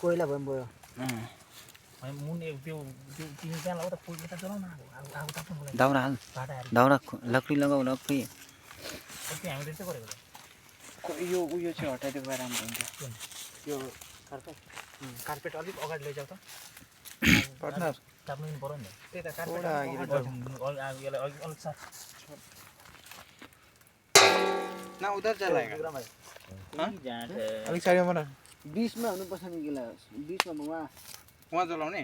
कोइला भयो भयो दाउरा हाल दाउरा लकडी लगाऊ लकडी यो उयो चाहिँ हटाइदिएको भए राम्रो हुन्थ्यो यो कार्पेट अलिक अगाडि लैजाऊ त पार्टनर ताप्नु पर्यो नि त्यही त कार्पेट अलिक साथ ना उधर चला अलिक साइडमा बना 20 में हुनुपर्छ नि गिला 20 मा वहाँ जलाउने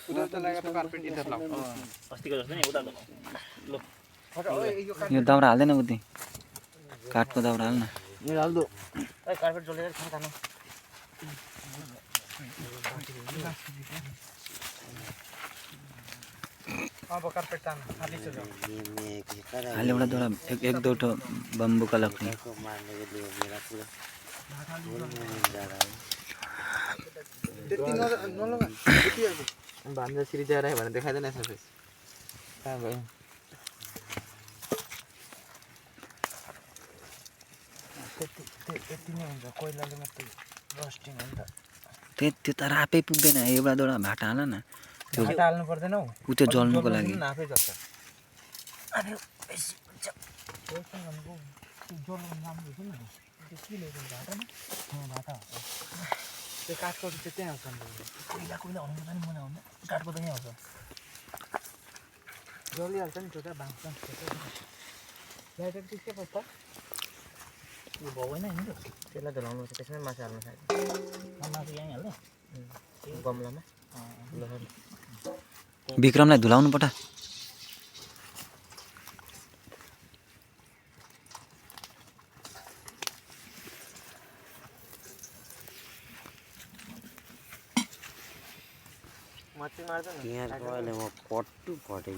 उधर चलाएको त कार्पेट इधर लाऊ अस्तिको जस्तो नि उता ल यो दाउरा हाल्दैन बुद्धि काठको दाउरा हाल्न यो हाल्दो ए कार्पेट जलेर खान खानु अब कार्पेट तान आदि छ हाल एउटा दाउरा एक दुईवटा बम्बू का लकडी त्यति नलगा त्यति भान्जा सिरिजा राख्यो भने देखाइदैन यसमा फेस कहाँ भयो त्यति नै हुन्छ कोइलाले मात्रै रोस्टिङ हो नि त त्यो त रापै पुग्दैन एउटा दुईवटा भाटा हाल न त्यो भाटा हाल्नु पर्दैन हौ उ त्यो जल्नुको लागि नाफै जल्छ अरे बेसी हुन्छ रोस्टिङ भनेको जल्नु राम्रो हुन्छ नि त्यो के ल्याएको भाटा न भाटा त्यो काठको चाहिँ त्यहाँ आउँछ नि कोइला आउनु पनि मन आउँदैन काठको त यहीँ आउँछ जलिहाल्छ नि छोटा बाँच्छ लाइटर त्यसकै पर्छ यो भयो होइन नि त्यसलाई धुलाउनु पर्छ त्यसमै माछा हाल्नु सक्छ माछा यहीँ हाल्ने गमलामा विक्रमलाई धुलाउनु पटा मच्छी मार्दैन यहाँ गएले म पट्टु फटेँ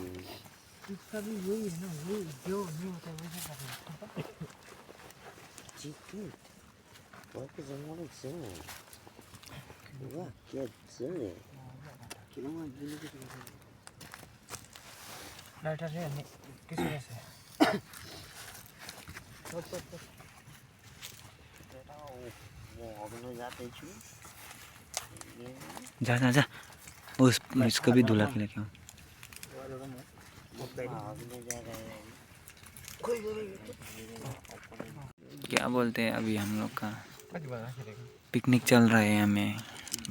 इसका भी यही है ना ये जो नहीं होता है वैसे करना चिकन पक्कै जमाउने छ वाह के छ रे किलोमा दिनुको थियो लाइटर चाहिँ अनि त्यसो रहेछ म अग्लो जाँदैछु जा जा जा इसको भी धुला के लेके आओ क्या बोलते हैं अभी हम लोग का पिकनिक चल रहा है हमें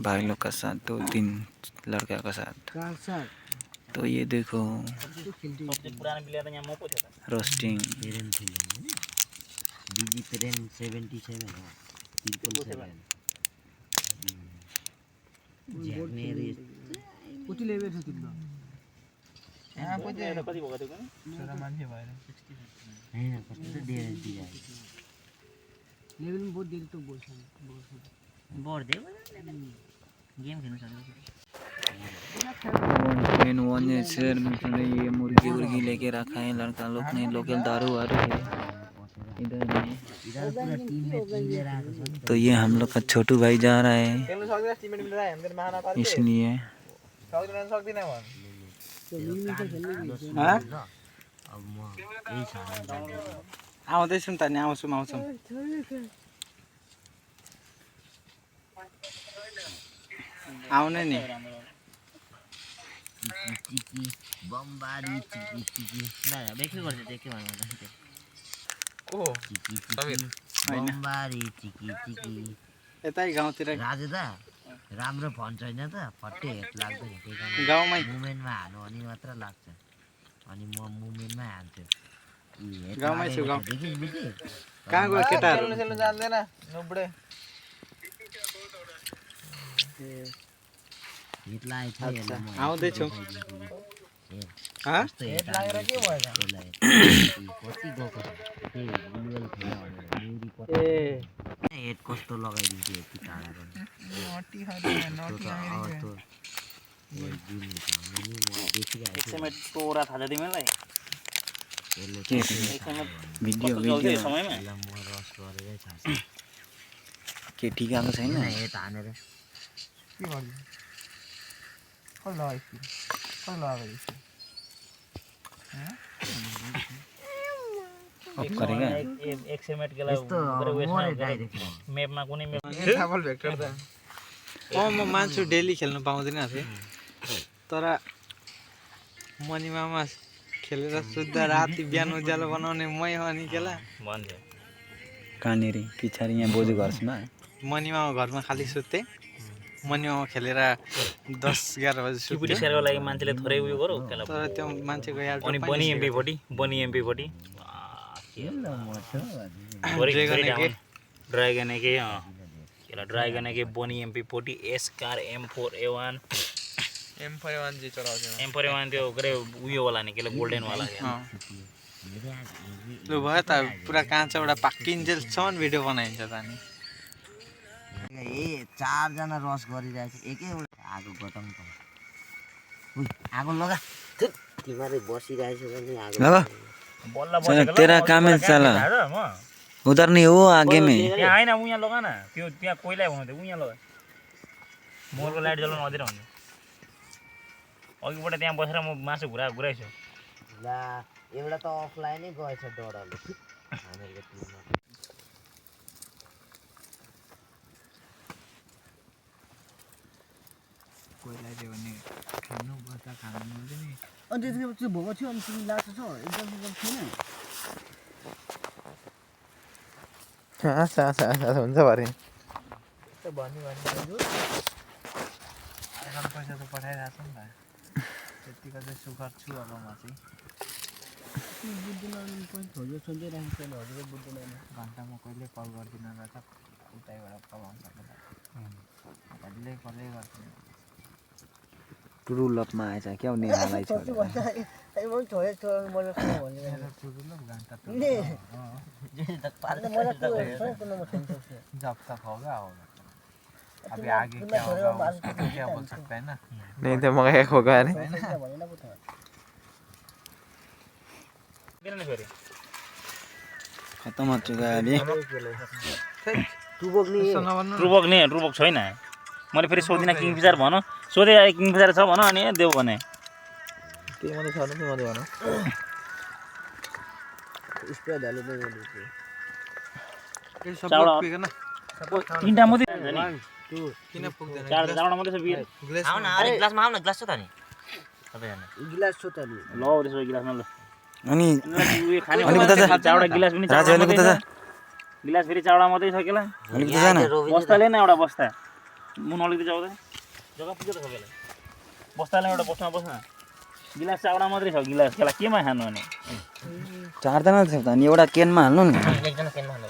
भाई लोग का साथ 2-3 लड़का का साथ तो ये देखो रोस्टिंग डीजी पेरेन 77 जर्नेरी कति लेभल छ तिम्रो यहाँ कति भएको थियो छोरा मान्छे भएर 60 हैन कस्तो त डेरा दिया लेभल में बहुत देर तक बोल बोर दे गेम खेल्न सक्दैन ये मुर्गी उर्गी लेके रखा है लड़का लोग ने लोकल दारू वारू है इधर में तो ये हम लोग का छोटू भाई जा रहा है इसलिए आउँदैछौँ त नि आउँछौँ आउने नि चिकी बमबारी चिकी ल बेकै गर्छ त्यो के भन्नु ओ चिकी बमबारी चिकी यतै गाउँतिर राजु दा राम्रो भन्छ हैन त फट्टे हेट लाग्दैन त्यही कारण गाउँमै मुभमेन्टमा हाल्नु अनि मात्र लाग्छ अनि म मुभमेन्टमा हाल्छु गाउँमै छु गाउँ कहाँ गयो केटाहरु खेल्न जान्दैन नबुडे हिट लागेछ यसलाई म आउँदै छु हेट लागेर के भयो त कति गएको छ त्यही गुगल खेल्न भनेर न्युरी कति हेट कस्तो लगाइदिन्छ यति टाढा नटी खाइदियो एकैमा टोरा थाल्छ तिमीलाई भिडियो समयमा म रस गरेरै छ के ठिक आएको छैन हेट हानेर के गर्नु अफ गरेका 100 मिनट गेला यस्तो मोरे डाइरेक्ट मेपमा कुनै मेप डबल भेक्टर त म मान्छु डेली खेल्न पाउँदैन थिएँ तर मनी मामा खेलेर शुद्ध राति बिहान उज्यालो बनाउने मै हो नि केला भन्थ्यो कहाँनिर पछाडि यहाँ बोजू घरमा मनी मामा घरमा खाली सुत्थे मनी मामा खेलेर 10-11 बजे टिपुटी सुत्थे सेयरको लागि मान्छेले थोरै उयो गरौ केला तर त्यो मान्छेको यार अनि बनी एमपी 40 ड्राइगन के केला ड्राइगन के बनी MP 40 S car M4A1 M41 जे चलाउँछ M4A1 त्यो गरे उयो वाला नि केले गोल्डन वाला लु भयो त पुरा काँचौडा पाकिन्जेलसम्म भिडियो बनाइन्छ त नि ए 4 जना रस गरिरहेछ एकै आगो गतम त आगो लगा तिमीहरु बसिरहेछ भने आगो लगा बल्ल बसेको तेरा काम है साला उधर नहीं हो आगे में यहाँ आएन उहाँ लगा न त्यो त्यहाँ कोइला हुँदै उहाँ लगा मोरको लाइट जलाउन अझै रहन्छ अघिबाट त्यहाँ बसेर म मासु घुराइछु ला एउटा त अफलाइनै गएछ डरले हामीहरुको टिममा कोइला दियो भने खानु बस्दा खानु मिल्दैन नि अनि त्यसको भोको थियो अनि तिमी लाग्छ छ एकदम थिएन हुन्छ भरे त भनि पैसा त पठाइरहेको छ नि त त्यतिको चाहिँ सुखर छु अब म चाहिँ घन्टामा कहिले कल गर्दिनँ र त उतैबाट कल आउँछ कहिले कलै गर्दिनँ ट्रु लभमा आएछ क्या हो नेहालाई छोडेर जब तक होगा होगा अभी आगे क्या होगा उसको क्या बोल सकता है ना नहीं तो मगा एक होगा अरे खत्म हो चुका है अभी ट्रुबक छैन मैले फेरि सोधिन किङफिसर भन सोधे किङफिसर छ भन अनि देऊ भने के मैले छर्नु के मैले भन स्प्रे हाल्नु पर्यो के सब पुगेन तीनटा मात्रै छ नि किन पुग्दैन चारवटा मात्रै छ बियर आउन अरे ग्लासमा आउन ग्लास छ त नि सबैजना गिलास छ त नि ल त्यसो गिलासमा ल अनि उयो खाने अलिकति चारवटा गिलास पनि गिलास फेरि चारवटा मात्रै छ केला अलिकति जान बस्ता लिएन एउटा बस्ता मुन अलिकति जाउँदै जग्गा पुग्यो त सबैलाई बस्ता लिएन एउटा बस्तामा बस्न गिलास चारवटा मात्रै छ गिलास केला केमा खानु अनि 4 जना छ त अनि एउटा केनमा हाल्नु नि एकजना केनमा हाल्नु